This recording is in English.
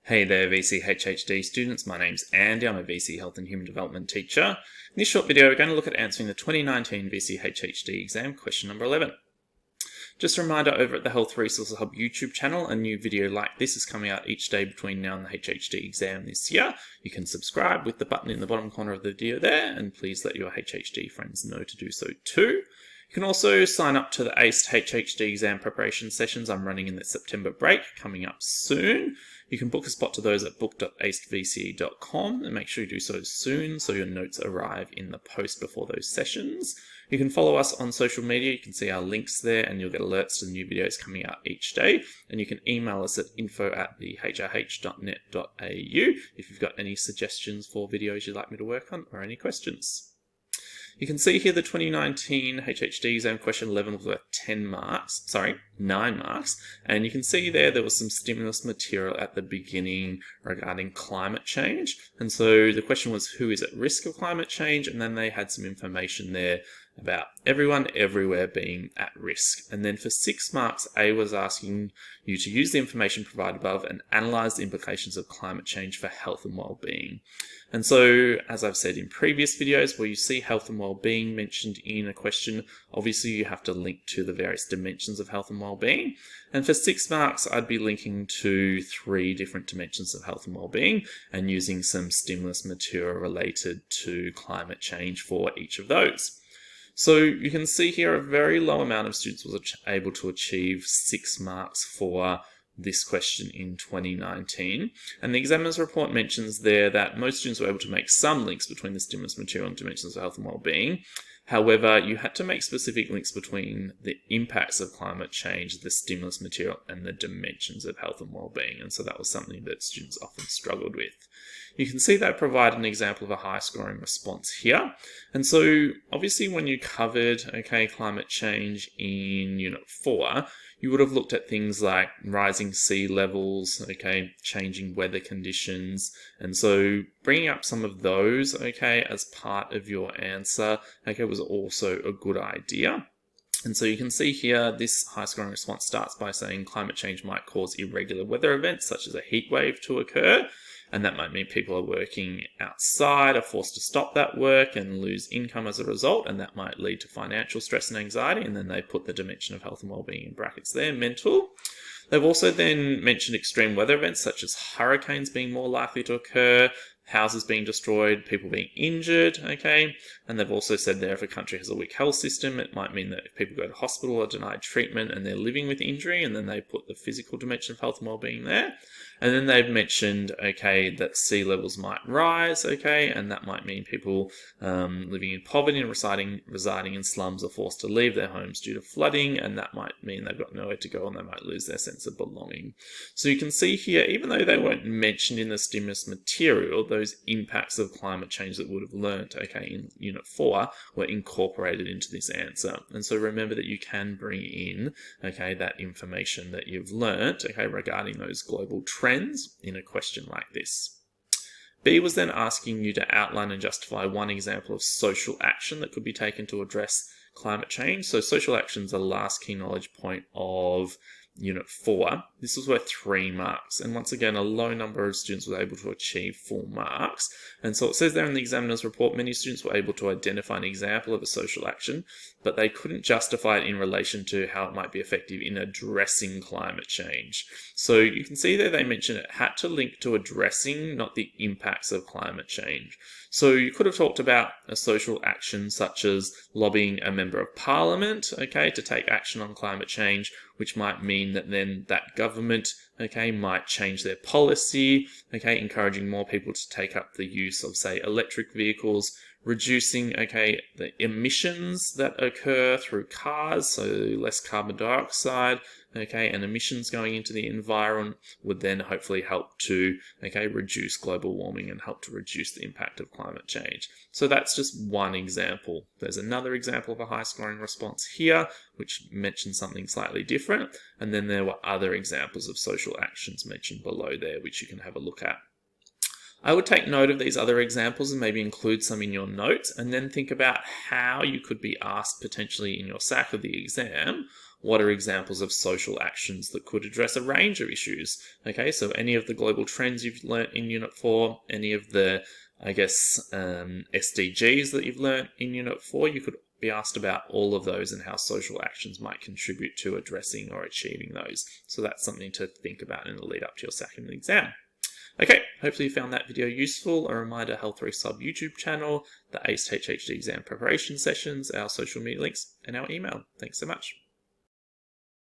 Hey there VCE students, my name's Andy, I'm a VCE Health and Human Development teacher. In this short video we're going to look at answering the 2019 VCE exam question number 11. Just a reminder, over at the Health Resources Hub YouTube channel, a new video like this is coming out each day between now and the HHD exam this year. You can subscribe with the button in the bottom corner of the video there, and please let your HHD friends know to do so too. You can also sign up to the ACE HHD exam preparation sessions I'm running in the September break, coming up soon. You can book a spot to those at book.acevce.com and make sure you do so soon so your notes arrive in the post before those sessions. You can follow us on social media, you can see our links there and you'll get alerts to the new videos coming out each day. And you can email us at info@thehrh.net.au if you've got any suggestions for videos you'd like me to work on or any questions. You can see here the 2019 HHD exam question 11 was worth 9 marks, and you can see there was some stimulus material at the beginning regarding climate change. And so the question was, who is at risk of climate change? And then they had some information there about everyone everywhere being at risk. And then for 6 marks, A was asking you to use the information provided above and analyse the implications of climate change for health and well-being. And so, as I've said in previous videos, where you see health and well-being mentioned in a question, obviously you have to link to the various dimensions of health and well-being. And for 6 marks, I'd be linking to 3 different dimensions of health and well-being and using some stimulus material related to climate change for each of those. So you can see here a very low amount of students was able to achieve 6 marks for this question in 2019. And the examiner's report mentions there that most students were able to make some links between the stimulus material and dimensions of health and well-being. However, you had to make specific links between the impacts of climate change, the stimulus material, and the dimensions of health and well-being. And so that was something that students often struggled with. You can see that I provide an example of a high scoring response here. And so obviously when you covered climate change in Unit 4, you would have looked at things like rising sea levels, changing weather conditions. And so bringing up some of those, as part of your answer, was also a good idea. And so you can see here, this high scoring response starts by saying climate change might cause irregular weather events, such as a heat wave, to occur. And that might mean people are working outside, are forced to stop that work and lose income as a result. And that might lead to financial stress and anxiety. And then they put the dimension of health and well-being in brackets there, mental. They've also then mentioned extreme weather events such as hurricanes being more likely to occur, houses being destroyed, people being injured, And they've also said there if a country has a weak health system, it might mean that if people go to hospital or denied treatment and they're living with injury, and then they put the physical dimension of health and well-being there. And then they've mentioned, that sea levels might rise, and that might mean people living in poverty and residing in slums are forced to leave their homes due to flooding, and that might mean they've got nowhere to go and they might lose their sense of belonging. So you can see here, even though they weren't mentioned in the stimulus material, those impacts of climate change that we would have learnt, in Unit 4 were incorporated into this answer. And so remember that you can bring in, that information that you've learnt, regarding those global trends in a question like this. B was then asking you to outline and justify one example of social action that could be taken to address climate change. So social action is the last key knowledge point of Unit 4. This was worth 3 marks, and once again a low number of students were able to achieve full marks. And so it says there in the examiner's report, many students were able to identify an example of a social action, but they couldn't justify it in relation to how it might be effective in addressing climate change. So you can see there they mentioned it had to link to addressing, not the impacts of climate change. So you could have talked about a social action such as lobbying a member of parliament, to take action on climate change, which might mean that then that government, might change their policy, encouraging more people to take up the use of, say, electric vehicles, reducing, the emissions that occur through cars, so less carbon dioxide, and emissions going into the environment would then hopefully help to, reduce global warming and help to reduce the impact of climate change. So that's just one example. There's another example of a high scoring response here, which mentions something slightly different. And then there were other examples of social actions mentioned below there, which you can have a look at. I would take note of these other examples and maybe include some in your notes, and then think about how you could be asked potentially in your SAC of the exam what are examples of social actions that could address a range of issues? Okay, so any of the global trends you've learnt in Unit 4, any of the, SDGs that you've learnt in Unit 4, you could be asked about all of those and how social actions might contribute to addressing or achieving those. So that's something to think about in the lead up to your second exam. Okay, hopefully you found that video useful. A reminder, Health 3 Sub YouTube channel, the ACE HHD exam preparation sessions, our social media links, and our email. Thanks so much.